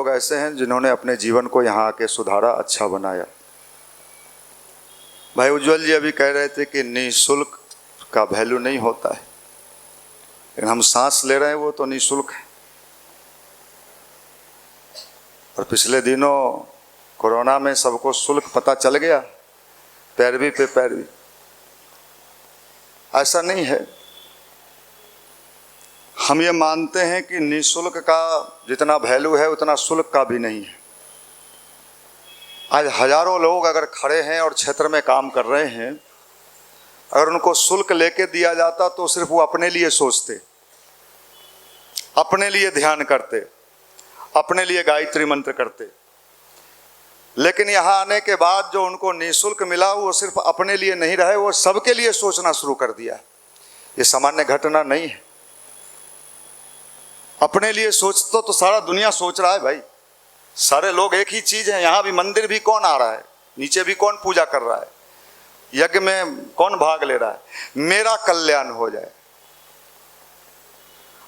लोग ऐसे हैं जिन्होंने अपने जीवन को यहाँ आके सुधारा, अच्छा बनाया। भाई उज्जवल जी अभी कह रहे थे कि निःशुल्क का वैल्यू नहीं होता है, लेकिन हम सांस ले रहे हैं वो तो निःशुल्क है। और पिछले दिनों कोरोना में सबको शुल्क पता चल गया, पैरवी पे पैरवी। ऐसा नहीं है, हम ये मानते हैं कि निःशुल्क का जितना वैल्यू है उतना शुल्क का भी नहीं है। आज हजारों लोग अगर खड़े हैं और क्षेत्र में काम कर रहे हैं, अगर उनको शुल्क लेके दिया जाता तो सिर्फ वो अपने लिए सोचते, अपने लिए ध्यान करते, अपने लिए गायत्री मंत्र करते। लेकिन यहाँ आने के बाद जो उनको निःशुल्क मिला वो सिर्फ अपने लिए नहीं रहे, वो सबके लिए सोचना शुरू कर दिया। ये सामान्य घटना नहीं है। अपने लिए सोचते तो सारा दुनिया सोच रहा है भाई, सारे लोग एक ही चीज है। यहाँ भी मंदिर भी कौन आ रहा है, नीचे भी कौन पूजा कर रहा है, यज्ञ में कौन भाग ले रहा है, मेरा कल्याण हो जाए।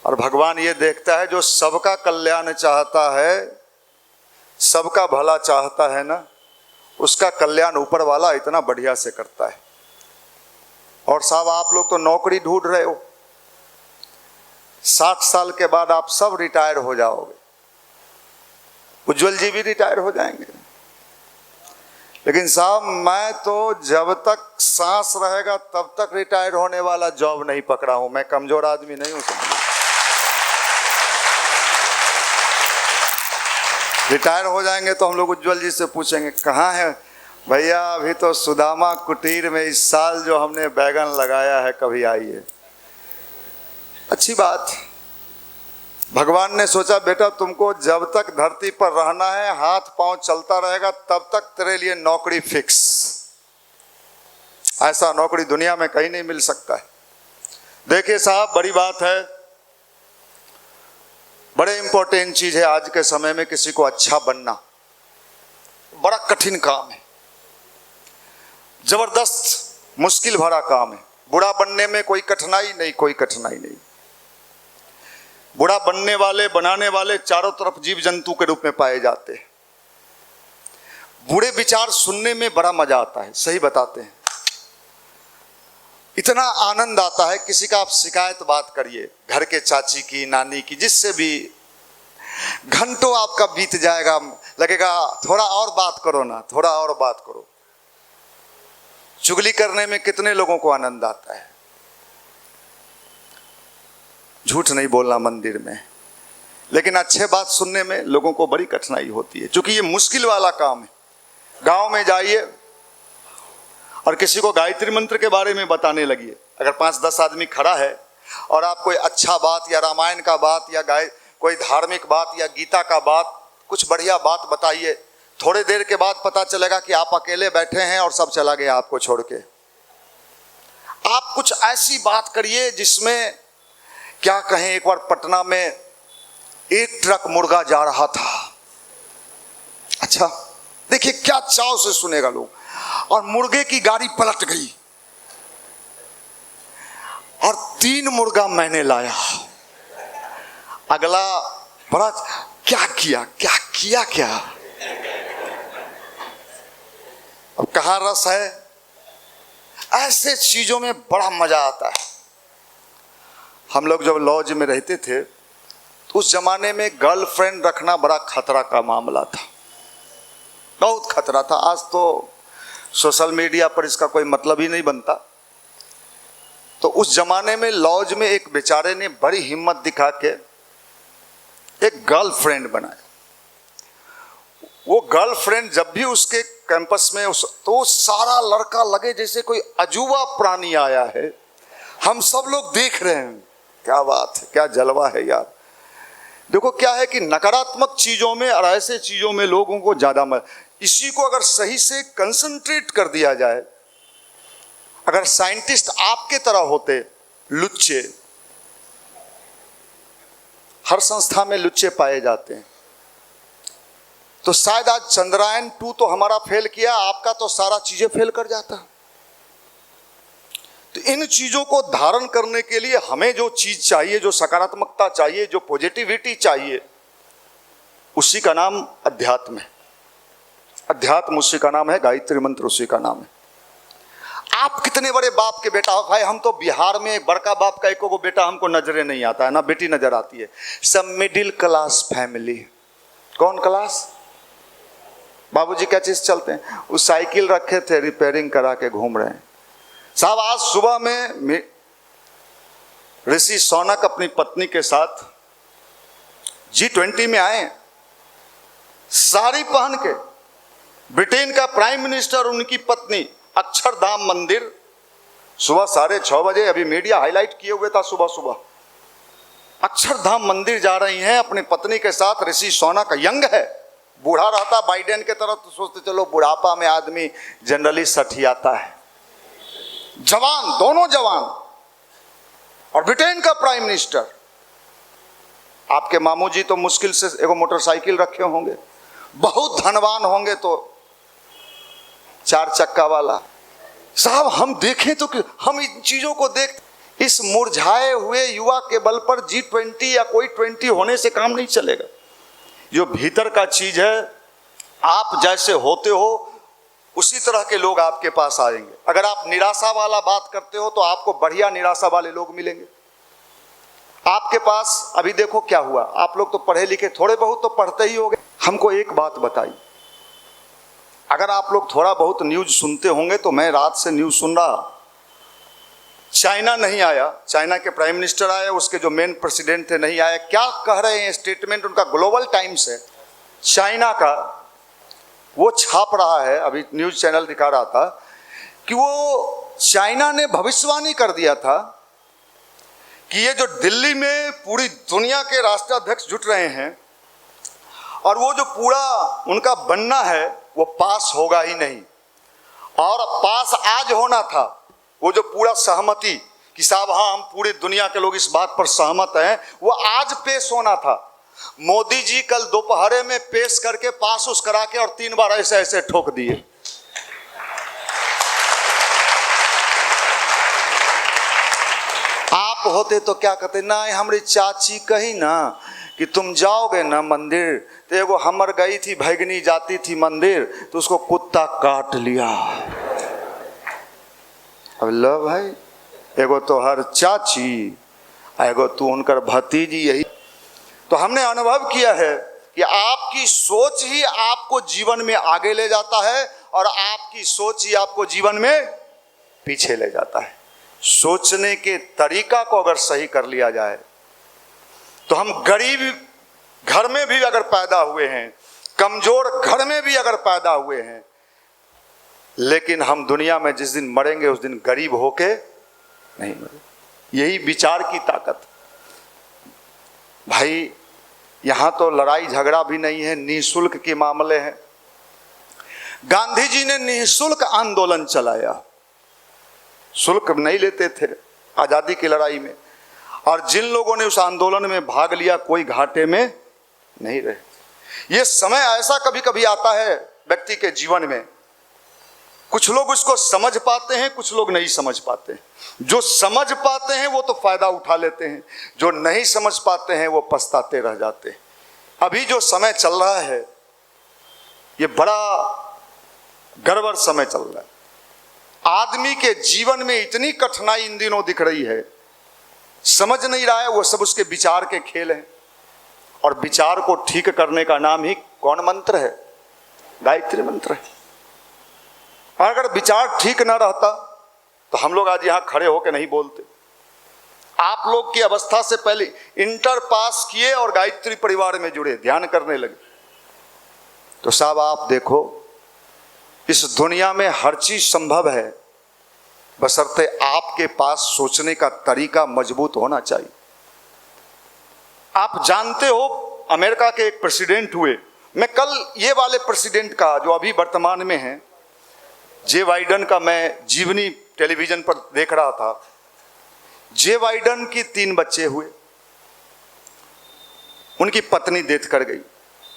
और भगवान ये देखता है जो सबका कल्याण चाहता है, सबका भला चाहता है ना, उसका कल्याण ऊपर वाला इतना बढ़िया से करता है। और साहब आप लोग तो नौकरी ढूंढ रहे हो, 60 साल के बाद आप सब रिटायर हो जाओगे। उज्जवल जी भी रिटायर हो जाएंगे। लेकिन साहब मैं तो जब तक सांस रहेगा तब तक रिटायर होने वाला जॉब नहीं पकड़ा हूं। मैं कमजोर आदमी नहीं हूं। रिटायर हो जाएंगे तो हम लोग उज्जवल जी से पूछेंगे कहाँ है भैया, अभी तो सुदामा कुटीर में इस साल जो हमने बैगन लगाया है, कभी आइए। अच्छी बात। भगवान ने सोचा बेटा तुमको जब तक धरती पर रहना है, हाथ पांव चलता रहेगा, तब तक तेरे लिए नौकरी फिक्स। ऐसा नौकरी दुनिया में कहीं नहीं मिल सकता है। देखिए साहब बड़ी बात है, बड़े इंपॉर्टेंट चीज है आज के समय में। किसी को अच्छा बनना बड़ा कठिन काम है, जबरदस्त मुश्किल भरा काम है। बुरा बनने में कोई कठिनाई नहीं, कोई कठिनाई नहीं। बुरा बनने वाले, बनाने वाले चारों तरफ जीव जंतु के रूप में पाए जाते हैं। बुरे विचार सुनने में बड़ा मजा आता है, सही बताते हैं। इतना आनंद आता है, किसी का आप शिकायत बात करिए, घर के चाची की, नानी की, जिससे भी, घंटों आपका बीत जाएगा, लगेगा थोड़ा और बात करो ना, थोड़ा और बात करो। चुगली करने में कितने लोगों को आनंद आता है। झूठ नहीं बोलना मंदिर में, लेकिन अच्छे बात सुनने में लोगों को बड़ी कठिनाई होती है, क्योंकि ये मुश्किल वाला काम है। गांव में जाइए और किसी को गायत्री मंत्र के बारे में बताने लगिए, अगर 5-10 आदमी खड़ा है और आप कोई अच्छा बात या रामायण का बात या कोई धार्मिक बात या गीता का बात, कुछ बढ़िया बात बताइए, थोड़ी देर के बाद पता चलेगा कि आप अकेले बैठे हैं और सब चला गया आपको छोड़ के। आप कुछ ऐसी बात करिए जिसमें, क्या कहें, एक बार पटना में एक ट्रक मुर्गा जा रहा था। अच्छा देखिए क्या चाव से सुनेगा लोग, और मुर्गे की गाड़ी पलट गई और 3 मुर्गा मैंने लाया। अगला बड़ा, क्या किया क्या किया क्या, अब कहाँ रस है। ऐसे चीजों में बड़ा मजा आता है। हम लोग जब लॉज में रहते थे तो उस जमाने में गर्लफ्रेंड रखना बड़ा खतरा का मामला था, बहुत खतरा था। आज तो सोशल मीडिया पर इसका कोई मतलब ही नहीं बनता। तो उस जमाने में लॉज में एक बेचारे ने बड़ी हिम्मत दिखा के एक गर्लफ्रेंड बनाया। वो गर्लफ्रेंड जब भी उसके कैंपस में तो सारा लड़का लगे जैसे कोई अजूबा प्राणी आया है। हम सब लोग देख रहे हैं, क्या बात है, क्या जलवा है यार। देखो क्या है कि नकारात्मक चीजों में और ऐसे चीजों में लोगों को ज्यादा इसी को अगर सही से कंसंट्रेट कर दिया जाए, अगर साइंटिस्ट आपके तरह होते, लुच्चे, हर संस्था में लुच्चे पाए जाते हैं, तो शायद आज चंद्रयान 2 तो हमारा फेल किया, आपका तो सारा चीजें फेल कर जाता। तो इन चीजों को धारण करने के लिए हमें जो चीज चाहिए, जो सकारात्मकता चाहिए, जो पॉजिटिविटी चाहिए, उसी का नाम अध्यात्म है। अध्यात्म उसी का नाम है, गायत्री मंत्र उसी का नाम है। आप कितने बड़े बाप के बेटा हो भाई, हम तो बिहार में एक बड़का बाप का एको को बेटा हमको नजरे नहीं आता है, ना बेटी नजर आती है, सब मिडिल क्लास फैमिली। कौन क्लास? बाबूजी क्या चीज चलते हैं? उस साइकिल रखे थे, रिपेयरिंग करा के घूम रहे हैं साहब। आज सुबह में ऋषि सौनक अपनी पत्नी के साथ G20 में आए, साड़ी पहन के। ब्रिटेन का प्राइम मिनिस्टर, उनकी पत्नी, अक्षरधाम मंदिर सुबह 6:30 बजे, अभी मीडिया हाईलाइट किए हुए था सुबह सुबह, अक्षरधाम मंदिर जा रही हैं अपनी पत्नी के साथ। ऋषि सौनक यंग है, बूढ़ा रहता बाइडेन के तरफ तो सोचते चलो बुढ़ापा में आदमी जनरली सठियाता है, जवान, दोनों जवान, और ब्रिटेन का प्राइम मिनिस्टर। आपके मामू जी तो मुश्किल से एगो मोटरसाइकिल रखे होंगे, बहुत धनवान होंगे तो 4 चक्का वाला। साहब हम देखें तो हम इन चीजों को देख, इस मुरझाए हुए युवा के बल पर G20 या कोई 20 होने से काम नहीं चलेगा। जो भीतर का चीज है, आप जैसे होते हो उसी तरह के लोग आपके पास आएंगे। अगर आप निराशा वाला बात करते हो तो आपको बढ़िया निराशा वाले लोग मिलेंगे आपके पास। अभी देखो क्या हुआ, आप लोग तो पढ़े लिखे थोड़े बहुत तो पढ़ते ही होंगे। हमको एक बात बताइए, अगर आप लोग थोड़ा बहुत न्यूज सुनते होंगे तो मैं रात से न्यूज सुन रहा, चाइना नहीं आया, चाइना के प्राइम मिनिस्टर आए, उसके जो मेन प्रेसिडेंट थे नहीं आए। क्या कह रहे हैं स्टेटमेंट उनका, ग्लोबल टाइम्स है चाइना का, वो छाप रहा है, अभी न्यूज चैनल दिखा रहा था कि वो चाइना ने भविष्यवाणी कर दिया था कि ये जो दिल्ली में पूरी दुनिया के राष्ट्राध्यक्ष जुट रहे हैं और वो जो पूरा उनका बनना है वो पास होगा ही नहीं, और पास आज होना था, वो जो पूरा सहमति कि साहब हाँ हम पूरी दुनिया के लोग इस बात पर सहमत हैं, वो आज पेश होना था। मोदी जी कल दोपहर में पेश करके पास उस करा के और 3 बार ऐसे ऐसे ठोक दिए। आप होते तो क्या कहते, ना हमारी चाची कही ना कि तुम जाओगे ना मंदिर, तो एगो हमर गई थी भैगनी जाती थी मंदिर तो उसको कुत्ता काट लिया। अब लो भाई, एगो तो हर चाची, एगो तू उनकर भतीजी। यही तो हमने अनुभव किया है कि आपकी सोच ही आपको जीवन में आगे ले जाता है और आपकी सोच ही आपको जीवन में पीछे ले जाता है। सोचने के तरीका को अगर सही कर लिया जाए तो हम गरीब घर में भी अगर पैदा हुए हैं, कमजोर घर में भी अगर पैदा हुए हैं, लेकिन हम दुनिया में जिस दिन मरेंगे उस दिन गरीब होके नहीं मरेंगे। यही विचार की ताकत। भाई यहां तो लड़ाई झगड़ा भी नहीं है, निःशुल्क के मामले हैं। गांधी जी ने निःशुल्क आंदोलन चलाया, शुल्क नहीं लेते थे आजादी की लड़ाई में, और जिन लोगों ने उस आंदोलन में भाग लिया कोई घाटे में नहीं रहे। ये समय ऐसा कभी कभी आता है व्यक्ति के जीवन में, कुछ लोग उसको समझ पाते हैं, कुछ लोग नहीं समझ पाते हैं। जो समझ पाते हैं वो तो फायदा उठा लेते हैं, जो नहीं समझ पाते हैं वो पछताते रह जाते हैं। अभी जो समय चल रहा है ये बड़ा गड़बड़ समय चल रहा है। आदमी के जीवन में इतनी कठिनाई इन दिनों दिख रही है, समझ नहीं रहा है, वो सब उसके विचार के खेल हैं। और विचार को ठीक करने का नाम ही कौन मंत्र है? गायत्री मंत्र है। और अगर विचार ठीक ना रहता तो हम लोग आज यहाँ खड़े होकर नहीं बोलते। आप लोग की अवस्था से पहले इंटर पास किए और गायत्री परिवार में जुड़े, ध्यान करने लगे, तो साहब आप देखो इस दुनिया में हर चीज संभव है, बशर्ते आपके पास सोचने का तरीका मजबूत होना चाहिए। आप जानते हो अमेरिका के एक प्रेसिडेंट हुए, मैं कल ये वाले प्रेसिडेंट का जो अभी वर्तमान में है, जे बाइडेन का मैं जीवनी टेलीविजन पर देख रहा था। जे बाइडेन की 3 बच्चे हुए, उनकी पत्नी डेथ कर गई,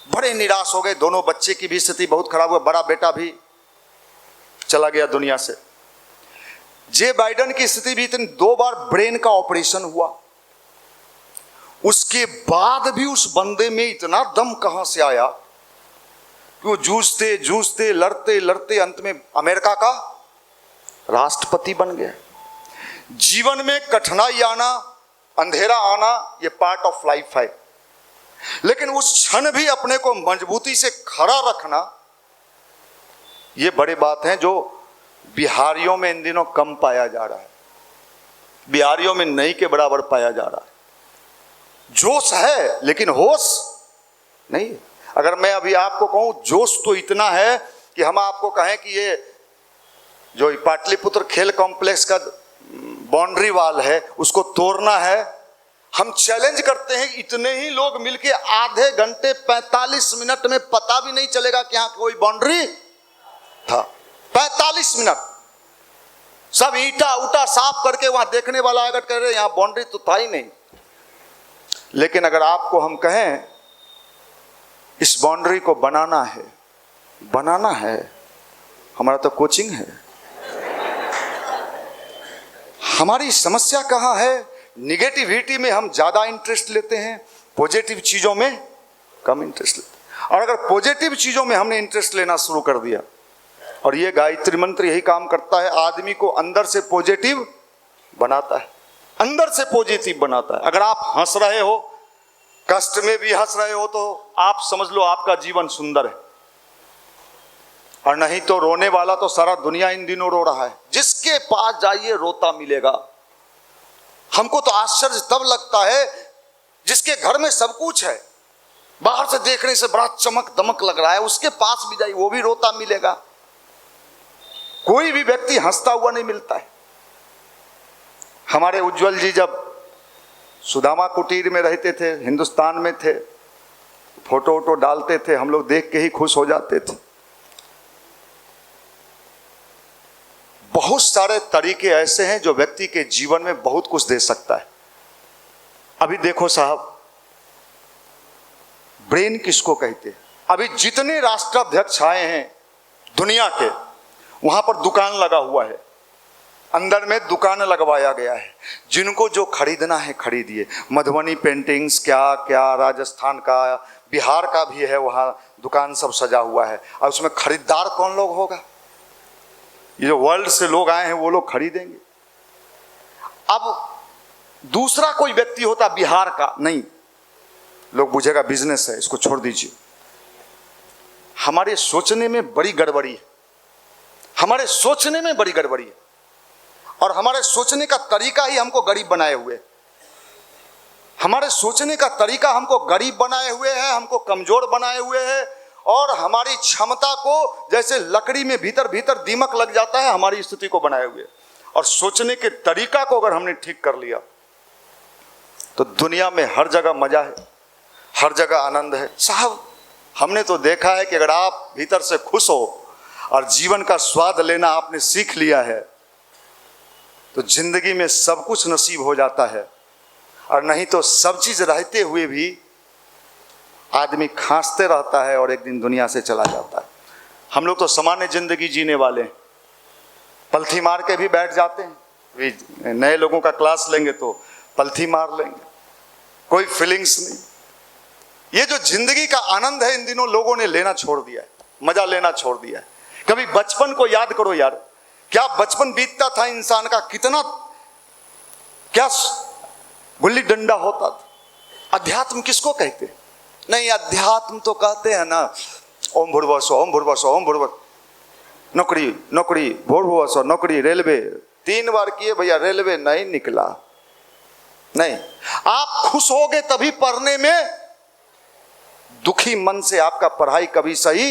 बड़े निराश हो गए। दोनों बच्चे की भी स्थिति बहुत खराब हुआ, बड़ा बेटा भी चला गया दुनिया से। जे बाइडेन की स्थिति भी इतनी, 2 बार ब्रेन का ऑपरेशन हुआ, उसके बाद भी उस बंदे में इतना दम कहां से आया कि वो जूझते जूझते लड़ते लड़ते अंत में अमेरिका का राष्ट्रपति बन गया। जीवन में कठिनाई आना, अंधेरा आना, ये पार्ट ऑफ लाइफ है, लेकिन उस क्षण भी अपने को मजबूती से खड़ा रखना, ये बड़ी बात है जो बिहारियों में इन दिनों कम पाया जा रहा है। बिहारियों में नहीं के बराबर पाया जा रहा है। जोश है लेकिन होश नहीं। अगर मैं अभी आपको कहूं जोश तो इतना है कि हम आपको कहें कि ये जो पाटलिपुत्र खेल कॉम्प्लेक्स का बाउंड्री वाल है उसको तोड़ना है, हम चैलेंज करते हैं। इतने ही लोग मिलके आधे घंटे 45 मिनट में पता भी नहीं चलेगा कि यहां कोई बाउंड्री था। 45 मिनट सब ईटा उटा साफ करके वहां देखने वाला अगर कह रहे यहां बाउंड्री तो था ही नहीं। लेकिन अगर आपको हम कहें इस बाउंड्री को बनाना है, हमारा तो कोचिंग है। हमारी समस्या कहां है? निगेटिविटी में हम ज्यादा इंटरेस्ट लेते हैं, पॉजिटिव चीजों में कम इंटरेस्ट लेते हैं। और अगर पॉजिटिव चीजों में हमने इंटरेस्ट लेना शुरू कर दिया, और ये गायत्री मंत्र यही काम करता है, आदमी को अंदर से पॉजिटिव बनाता है, अंदर से पॉजिटिव बनाता है। अगर आप हंस रहे हो, कष्ट में भी हंस रहे हो, तो आप समझ लो आपका जीवन सुंदर है। और नहीं तो रोने वाला तो सारा दुनिया इन दिनों रो रहा है। जिसके पास जाइए रोता मिलेगा। हमको तो आश्चर्य तब लगता है जिसके घर में सब कुछ है, बाहर से देखने से बड़ा चमक दमक लग रहा है, उसके पास भी जाइए वो भी रोता मिलेगा। कोई भी व्यक्ति हंसता हुआ नहीं मिलता है। हमारे उज्जवल जी जब सुदामा कुटीर में रहते थे, हिंदुस्तान में थे, फोटो वोटो डालते थे, हम लोग देख के ही खुश हो जाते थे। बहुत सारे तरीके ऐसे हैं जो व्यक्ति के जीवन में बहुत कुछ दे सकता है। अभी देखो साहब, ब्रेन किसको कहते हैं? अभी जितने राष्ट्राध्यक्ष आए हैं दुनिया के, वहां पर दुकान लगा हुआ है, अंदर में दुकान लगवाया गया है। जिनको जो खरीदना है खरीदिए। मधुबनी पेंटिंग्स क्या क्या, राजस्थान का, बिहार का भी है, वहां दुकान सब सजा हुआ है। और उसमें खरीदार कौन लोग होगा? ये जो वर्ल्ड से लोग आए हैं वो लोग खरीदेंगे। अब दूसरा कोई व्यक्ति होता बिहार का, नहीं, लोग बुझेगा बिजनेस है, इसको छोड़ दीजिए। हमारे सोचने में बड़ी गड़बड़ी है, हमारे सोचने में बड़ी गड़बड़ी है, और हमारे सोचने का तरीका ही हमको गरीब बनाए हुए। हमारे सोचने का तरीका हमको गरीब बनाए हुए है, हमको कमजोर बनाए हुए है, और हमारी क्षमता को जैसे लकड़ी में भीतर भीतर दीमक लग जाता है, हमारी स्थिति को बनाए हुए। और सोचने के तरीका को अगर हमने ठीक कर लिया तो दुनिया में हर जगह मजा है, हर जगह आनंद है। साहब, हमने तो देखा है कि अगर आप भीतर से खुश हो और जीवन का स्वाद लेना आपने सीख लिया है तो जिंदगी में सब कुछ नसीब हो जाता है। और नहीं तो सब चीज रहते हुए भी आदमी खांसते रहता है और एक दिन दुनिया से चला जाता है। हम लोग तो सामान्य जिंदगी जीने वाले हैं, पलथी मार के भी बैठ जाते हैं। नए लोगों का क्लास लेंगे तो पलथी मार लेंगे, कोई फीलिंग्स नहीं। ये जो जिंदगी का आनंद है इन दिनों लोगों ने लेना छोड़ दिया है, मजा लेना छोड़ दिया है। कभी बचपन को याद करो यार, क्या बचपन बीतता था इंसान का, कितना क्या गुल्ली डंडा होता था। अध्यात्म किसको कहते? नहीं, अध्यात्म तो कहते हैं ना, ओम भूर्भुवस्सुः, ओम भूर्भुवस्सुः, ओम भूर्भुवस्सुः, नौकरी नौकरी, भूर्भुवस्सुः, नौकरी, रेलवे। 3 बार किए भैया, रेलवे नहीं निकला। नहीं, आप खुश होगे तभी पढ़ने में, दुखी मन से आपका पढ़ाई कभी सही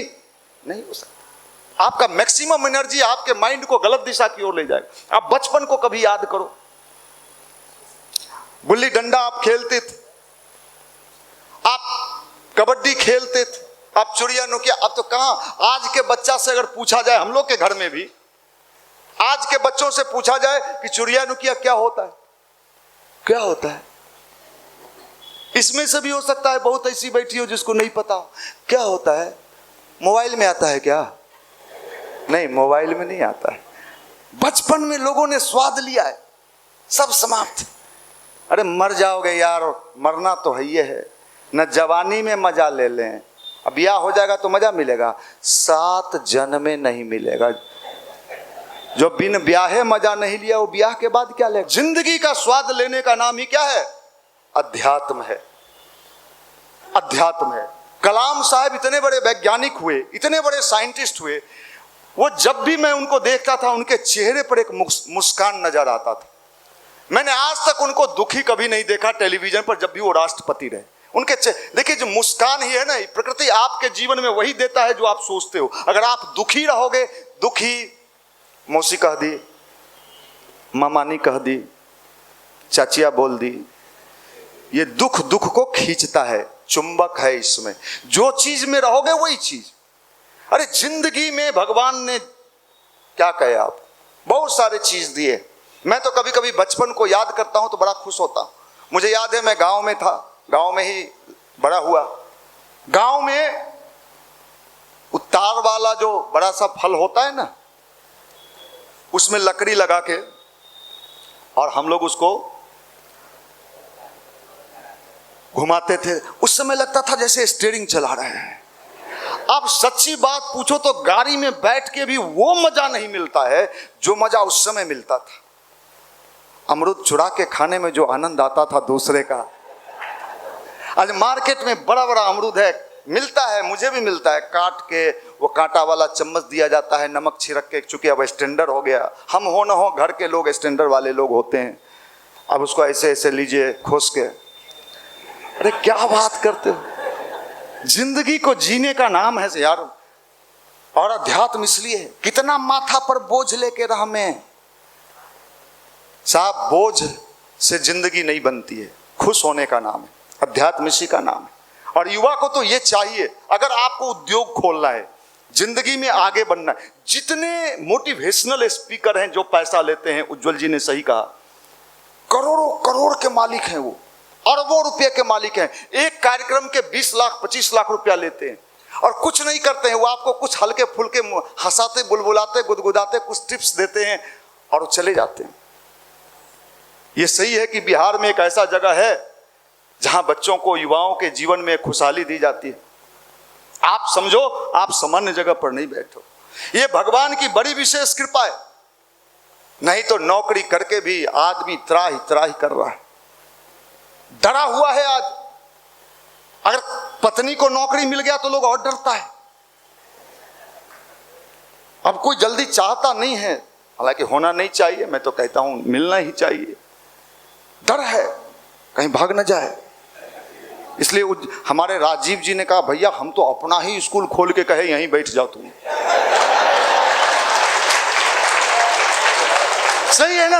नहीं हो सकता। आपका मैक्सिमम एनर्जी आपके माइंड को गलत दिशा की ओर ले जाएगा। आप बचपन को कभी याद करो, गुल्ली डंडा आप खेलते थे, आप कबड्डी खेलते थे, आप चिड़िया नुकिया। अब तो कहां, आज के बच्चा से अगर पूछा जाए, हम लोग के घर में भी आज के बच्चों से पूछा जाए कि चिड़िया नुकिया क्या होता है, क्या होता है, इसमें से भी हो सकता है बहुत ऐसी बैठी हो जिसको नहीं पता क्या होता है। मोबाइल में आता है क्या? नहीं, मोबाइल में नहीं आता है। बचपन में लोगों ने स्वाद लिया है, सब समाप्त। अरे मर जाओगे यार, मरना तो है ये है, न जवानी में मजा ले लें, अब ब्याह हो जाएगा तो मजा मिलेगा, 7 जन्म में नहीं मिलेगा। जो बिन ब्याहे मजा नहीं लिया वो ब्याह के बाद क्या लेगा। जिंदगी का स्वाद लेने का नाम ही क्या है? अध्यात्म है, अध्यात्म है। कलाम साहब इतने बड़े वैज्ञानिक हुए, इतने बड़े साइंटिस्ट हुए, वो जब भी मैं उनको देखता था उनके चेहरे पर एक मुस्कान नजर आता था। मैंने आज तक उनको दुखी कभी नहीं देखा टेलीविजन पर, जब भी वो राष्ट्रपति रहे। उनके देखिए जो मुस्कान ही है ना, प्रकृति आपके जीवन में वही देता है जो आप सोचते हो। अगर आप दुखी रहोगे, दुखी मौसी कह दी, मामानी कह दी, चाचिया बोल दी, ये दुख दुख को खींचता है, चुंबक है इसमें। जो चीज में रहोगे वही चीज। अरे जिंदगी में भगवान ने क्या कहे, आप बहुत सारे चीज दिए। मैं तो कभी कभी बचपन को याद करता हूं तो बड़ा खुश होता हूं। मुझे याद है मैं गांव में था, गांव में ही बड़ा हुआ। गांव में उतार वाला जो बड़ा सा फल होता है ना, उसमें लकड़ी लगा के और हम लोग उसको घुमाते थे। उस समय लगता था जैसे स्टीयरिंग चला रहे हैं। अब सच्ची बात पूछो तो गाड़ी में बैठ के भी वो मजा नहीं मिलता है जो मजा उस समय मिलता था। अमरूद चुरा के खाने में जो आनंद आता था दूसरे का। आज मार्केट में बड़ा बड़ा अमरूद है, मिलता है, मुझे भी मिलता है, काट के वो कांटा वाला चम्मच दिया जाता है, नमक छिड़क के, चूंकि अब स्टैंडर्ड हो गया। हम हो न हो घर के लोग स्टैंडर्ड वाले लोग होते हैं। अब उसको ऐसे ऐसे लीजिए खोस के। अरे क्या बात करते हो, जिंदगी को जीने का नाम है यार। और अध्यात्म इसलिए कितना माथा पर बोझ लेके रह में साहब, बोझ से जिंदगी नहीं बनती है, खुश होने का नाम है, अध्यात्म इसी का नाम है। और युवा को तो ये चाहिए, अगर आपको उद्योग खोलना है, जिंदगी में आगे बढ़ना है। जितने मोटिवेशनल स्पीकर हैं जो पैसा लेते हैं, उज्जवल जी ने सही कहा, करोड़ों करोड़ के मालिक हैं वो, अरबों रुपए के मालिक हैं। एक कार्यक्रम के 20 लाख 25 लाख रुपया लेते हैं और कुछ नहीं करते हैं। वो आपको कुछ हल्के फुल्के हंसाते, बुलबुलाते, गुदगुदाते, कुछ टिप्स देते हैं और वो चले जाते हैं। ये सही है कि बिहार में एक ऐसा जगह है जहां बच्चों को, युवाओं के जीवन में खुशहाली दी जाती है। आप समझो, आप सामान्य जगह पर नहीं बैठो, ये भगवान की बड़ी विशेष कृपा है। नहीं तो नौकरी करके भी आदमी त्राही त्राही कर रहा है, डरा हुआ है। आज अगर पत्नी को नौकरी मिल गया तो लोग और डरता है। अब कोई जल्दी चाहता नहीं है, हालांकि होना नहीं चाहिए, मैं तो कहता हूं मिलना ही चाहिए। डर है कहीं भाग न जाए। इसलिए हमारे राजीव जी ने कहा, भैया हम तो अपना ही स्कूल खोल के कहे यहीं बैठ जाओ तुम। सही है ना।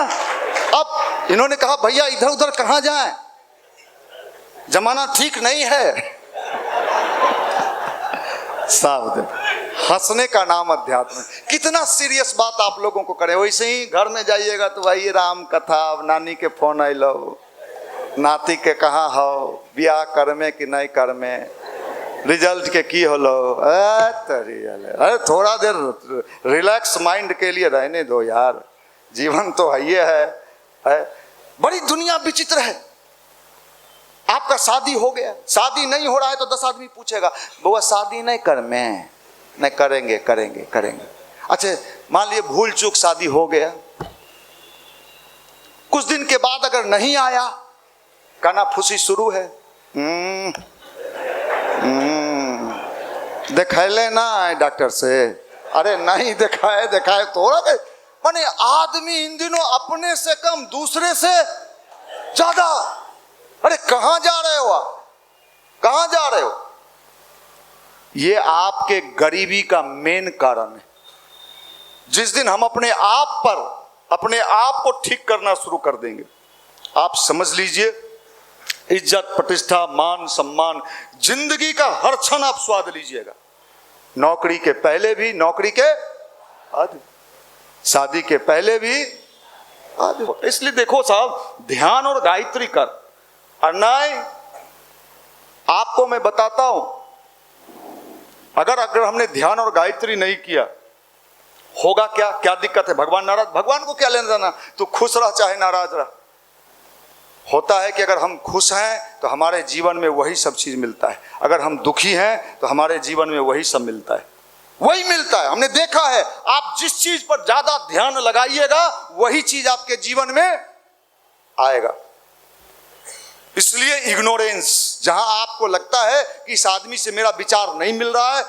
अब इन्होंने कहा भैया इधर उधर कहां जाएं, जमाना ठीक नहीं है। सावधान, हंसने का नाम अध्यात्म है। कितना सीरियस बात आप लोगों को करे। वैसे ही घर में जाइएगा तो भाई राम कथा, नानी के फोन आई लो, नाती के कहाँ हो, ब्याह कर में कि नहीं कर में, रिजल्ट के की होलो। अरे थोड़ा देर रिलैक्स माइंड के लिए रहने दो यार, जीवन तो है ये है। बड़ी दुनिया विचित्र है। आपका शादी हो गया, शादी नहीं हो रहा है तो 10 आदमी पूछेगा, बउआ शादी नहीं कर में, नहीं करेंगे करेंगे करेंगे। अच्छा मान लिए भूल चूक शादी हो गया, कुछ दिन के बाद अगर नहीं आया, काना फूसी शुरू है। दिखाए ना डॉक्टर से। अरे नहीं दिखाए थोड़ा के माने आदमी इन दिनों अपने से कम दूसरे से ज्यादा। अरे कहां जा रहे हो आप, कहां जा रहे हो? ये आपके गरीबी का मेन कारण है। जिस दिन हम अपने आप पर, अपने आप को ठीक करना शुरू कर देंगे, आप समझ लीजिए इज्जत, प्रतिष्ठा, मान, सम्मान, जिंदगी का हर क्षण आप स्वाद लीजिएगा। नौकरी के पहले भी, नौकरी के बाद, शादी के पहले भी बाद। इसलिए देखो साहब, ध्यान और गायत्री कर। और नहीं, आपको मैं बताता हूं, अगर हमने ध्यान और गायत्री नहीं किया, होगा क्या दिक्कत है? भगवान नाराज, भगवान को क्या लेना देना? तू खुश रह चाहे नाराज रह। होता है कि अगर हम खुश हैं तो हमारे जीवन में वही सब चीज़ मिलता है, अगर हम दुखी हैं तो हमारे जीवन में वही सब मिलता है, वही मिलता है। हमने देखा है, आप जिस चीज पर ज्यादा ध्यान लगाइएगा वही चीज आपके जीवन में आएगा। इसलिए इग्नोरेंस, जहां आपको लगता है कि इस आदमी से मेरा विचार नहीं मिल रहा है,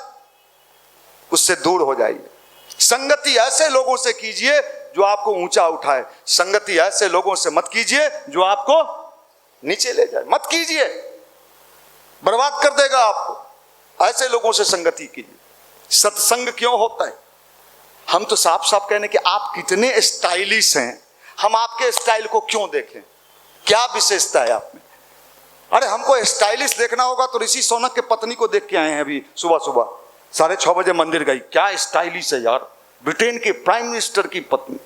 उससे दूर हो जाइए। संगति ऐसे लोगों से कीजिए जो आपको ऊंचा उठाए, संगति ऐसे लोगों से मत कीजिए जो आपको नीचे ले जाए। मत कीजिए, बर्बाद कर देगा आपको। ऐसे लोगों से संगति कीजिए। सत्संग क्यों होता है? हम तो साफ साफ कहने कि आप कितने स्टाइलिश हैं, हम आपके स्टाइल को क्यों देखें? क्या विशेषता है आप में? अरे हमको स्टाइलिश देखना होगा तो ऋषि सोनक के पत्नी को देख के आए हैं अभी सुबह सुबह, 6:30 बजे मंदिर गई। क्या स्टाइलिश है यार, ब्रिटेन के प्राइम मिनिस्टर की पत्नी।